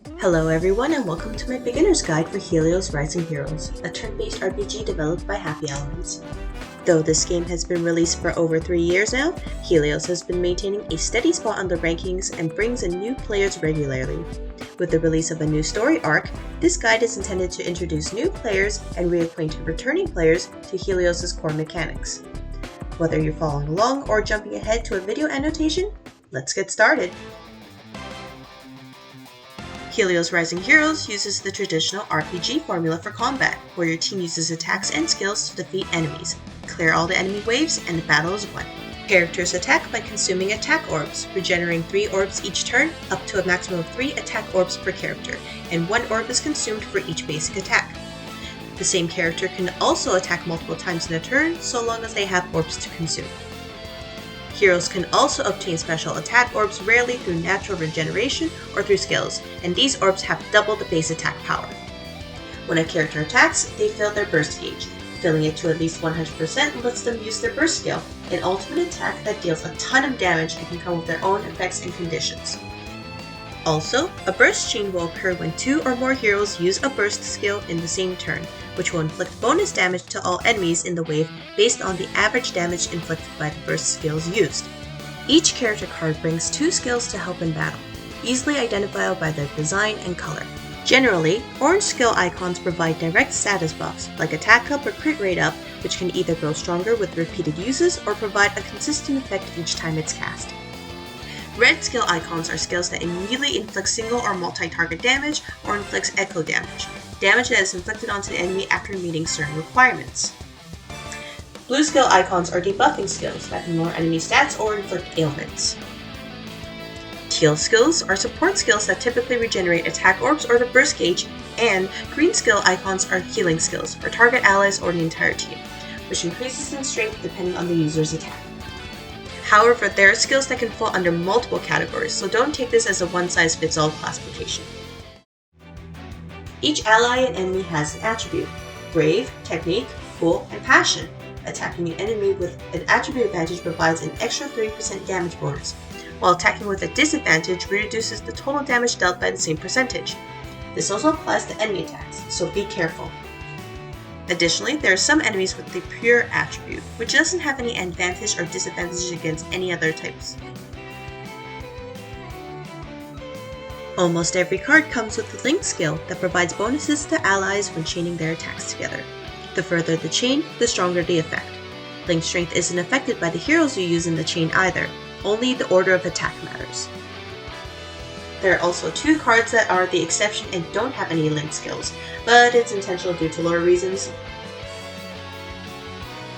Hello everyone and welcome to my beginner's guide for HELIOS Rising Heroes, a turn-based RPG developed by Happy Elements. Though this game has been released for over 3 years now, HELIOS has been maintaining a steady spot on the rankings and brings in new players regularly. With the release of a new story arc, this guide is intended to introduce new players and reacquaint returning players to Helios' core mechanics. Whether you're following along or jumping ahead to a video annotation, let's get started! HELIOS Rising Heroes uses the traditional RPG formula for combat, where your team uses attacks and skills to defeat enemies, clear all the enemy waves, and the battle is won. Characters attack by consuming Attack Orbs, regenerating 3 orbs each turn, up to a maximum of 3 Attack Orbs per character, and 1 orb is consumed for each basic attack. The same character can also attack multiple times in a turn, so long as they have orbs to consume. Heroes can also obtain special attack orbs rarely through natural regeneration or through skills, and these orbs have double the base attack power. When a character attacks, they fill their burst gauge. Filling it to at least 100% lets them use their burst skill, an ultimate attack that deals a ton of damage and can come with their own effects and conditions. Also, a burst chain will occur when 2 or more heroes use a burst skill in the same turn, which will inflict bonus damage to all enemies in the wave based on the average damage inflicted by the burst skills used. Each character card brings 2 skills to help in battle, easily identifiable by their design and color. Generally, orange skill icons provide direct status buffs, like attack up or crit rate up, which can either grow stronger with repeated uses or provide a consistent effect each time it's cast. Red skill icons are skills that immediately inflict single or multi-target damage or inflicts echo damage, damage that is inflicted onto the enemy after meeting certain requirements. Blue skill icons are debuffing skills that can lower enemy stats or inflict ailments. Teal skills are support skills that typically regenerate attack orbs or the burst gauge, and green skill icons are healing skills for target allies or the entire team, which increases in strength depending on the user's attack. However, there are skills that can fall under multiple categories, so don't take this as a one-size-fits-all classification. Each ally and enemy has an attribute: Brave, Technique, Cool, and Passion. Attacking an enemy with an attribute advantage provides an extra 30% damage bonus, while attacking with a disadvantage reduces the total damage dealt by the same percentage. This also applies to enemy attacks, so be careful. Additionally, there are some enemies with the pure attribute, which doesn't have any advantage or disadvantage against any other types. Almost every card comes with a link skill that provides bonuses to allies when chaining their attacks together. The further the chain, the stronger the effect. Link strength isn't affected by the heroes you use in the chain either, only the order of attack matters. There are also 2 cards that are the exception and don't have any link skills, but it's intentional due to lore reasons.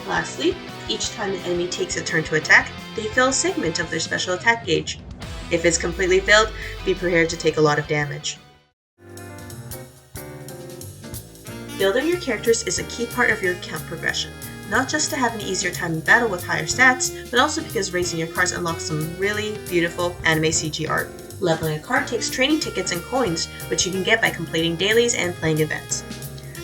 Lastly, each time an enemy takes a turn to attack, they fill a segment of their special attack gauge. If it's completely filled, be prepared to take a lot of damage. Building your characters is a key part of your account progression, not just to have an easier time in battle with higher stats, but also because raising your cards unlocks some really beautiful anime CG art. Leveling a card takes training tickets and coins, which you can get by completing dailies and playing events.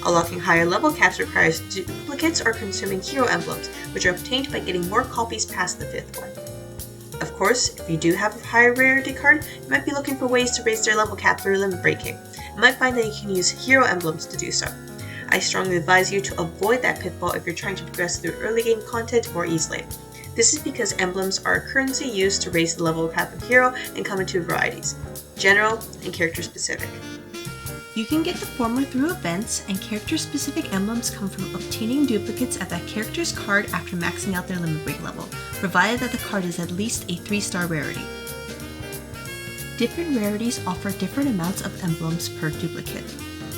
Unlocking higher level caps requires duplicates or consuming hero emblems, which are obtained by getting more copies past the 5th one. Of course, if you do have a higher rarity card, you might be looking for ways to raise their level cap through limit breaking, and might find that you can use hero emblems to do so. I strongly advise you to avoid that pitfall if you're trying to progress through early game content more easily. This is because emblems are a currency used to raise the level cap of hero and come in 2 varieties: general and character specific. You can get the former through events, and character specific emblems come from obtaining duplicates of that character's card after maxing out their limit break level, provided that the card is at least a 3-star rarity. Different rarities offer different amounts of emblems per duplicate.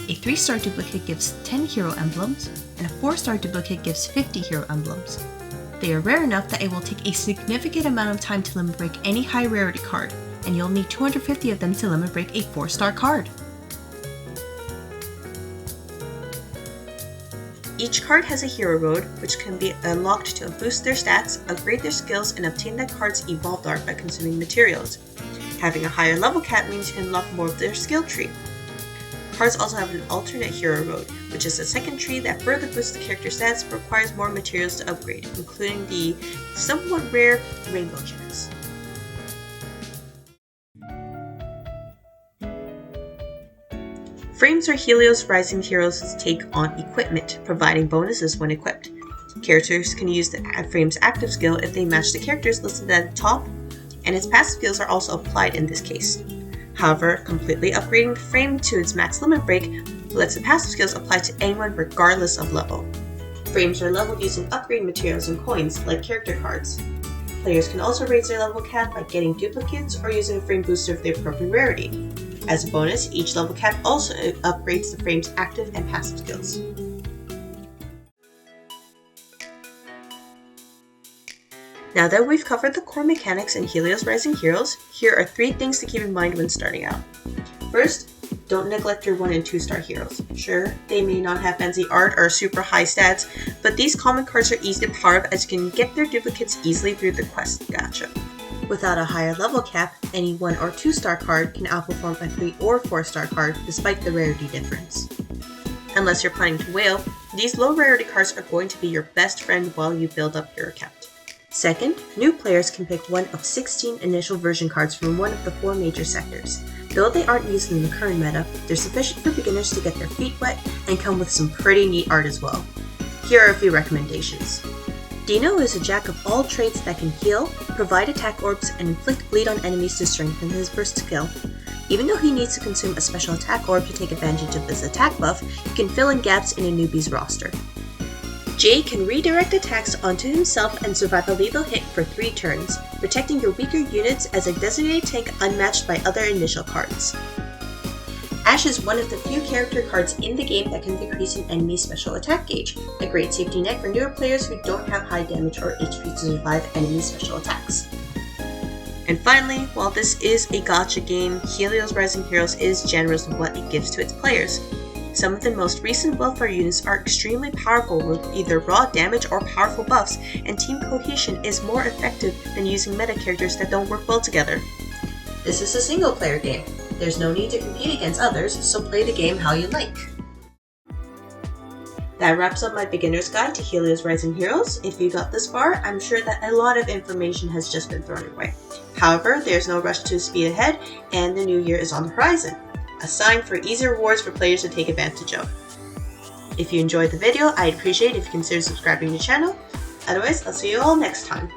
A 3-star duplicate gives 10 hero emblems, and a 4-star duplicate gives 50 hero emblems. They are rare enough that it will take a significant amount of time to limit break any high rarity card, and you'll need 250 of them to limit break a 4-star card. Each card has a hero road, which can be unlocked to boost their stats, upgrade their skills, and obtain that card's evolved art by consuming materials. Having a higher level cap means you can unlock more of their skill tree. Cards also have an alternate hero road, which is a second tree that further boosts the character stats but requires more materials to upgrade, including the somewhat rare rainbow gems. Frames are Helios Rising Heroes' take on equipment, providing bonuses when equipped. Characters can use the Frame's active skill if they match the characters listed at the top, and its passive skills are also applied in this case. However, completely upgrading the Frame to its max limit break lets the passive skills apply to anyone regardless of level. Frames are leveled using upgrade materials and coins, like character cards. Players can also raise their level cap by getting duplicates or using a Frame booster of the appropriate rarity. As a bonus, each level cap also upgrades the Frame's active and passive skills. Now that we've covered the core mechanics in Helios Rising Heroes, here are 3 things to keep in mind when starting out. First, don't neglect your 1 and 2 star heroes. Sure, they may not have fancy art or super high stats, but these common cards are easy to power up as you can get their duplicates easily through the quest gacha. Without a higher level cap, any 1 or 2 star card can outperform a 3 or 4 star card despite the rarity difference. Unless you're planning to whale, these low rarity cards are going to be your best friend while you build up your account. Second, new players can pick one of 16 initial version cards from one of the 4 major sectors. Though they aren't used in the current meta, they're sufficient for beginners to get their feet wet and come with some pretty neat art as well. Here are a few recommendations. Dino is a jack of all trades that can heal, provide attack orbs, and inflict bleed on enemies to strengthen his burst skill. Even though he needs to consume a special attack orb to take advantage of this attack buff, he can fill in gaps in a newbie's roster. Jay can redirect attacks onto himself and survive a lethal hit for 3 turns, protecting your weaker units as a designated tank unmatched by other initial cards. Ash is one of the few character cards in the game that can decrease an enemy's special attack gauge, a great safety net for newer players who don't have high damage or HP to survive enemy special attacks. And finally, while this is a gacha game, Helios Rising Heroes is generous with what it gives to its players. Some of the most recent welfare units are extremely powerful with either raw damage or powerful buffs, and team cohesion is more effective than using meta characters that don't work well together. This is a single player game. There's no need to compete against others, so play the game how you like. That wraps up my beginner's guide to Helios Rising Heroes. If you got this far, I'm sure that a lot of information has just been thrown away. However, there's no rush to speed ahead, and the new year is on the horizon. A sign for easy rewards for players to take advantage of. If you enjoyed the video, I'd appreciate it if you consider subscribing to the channel. Otherwise, I'll see you all next time.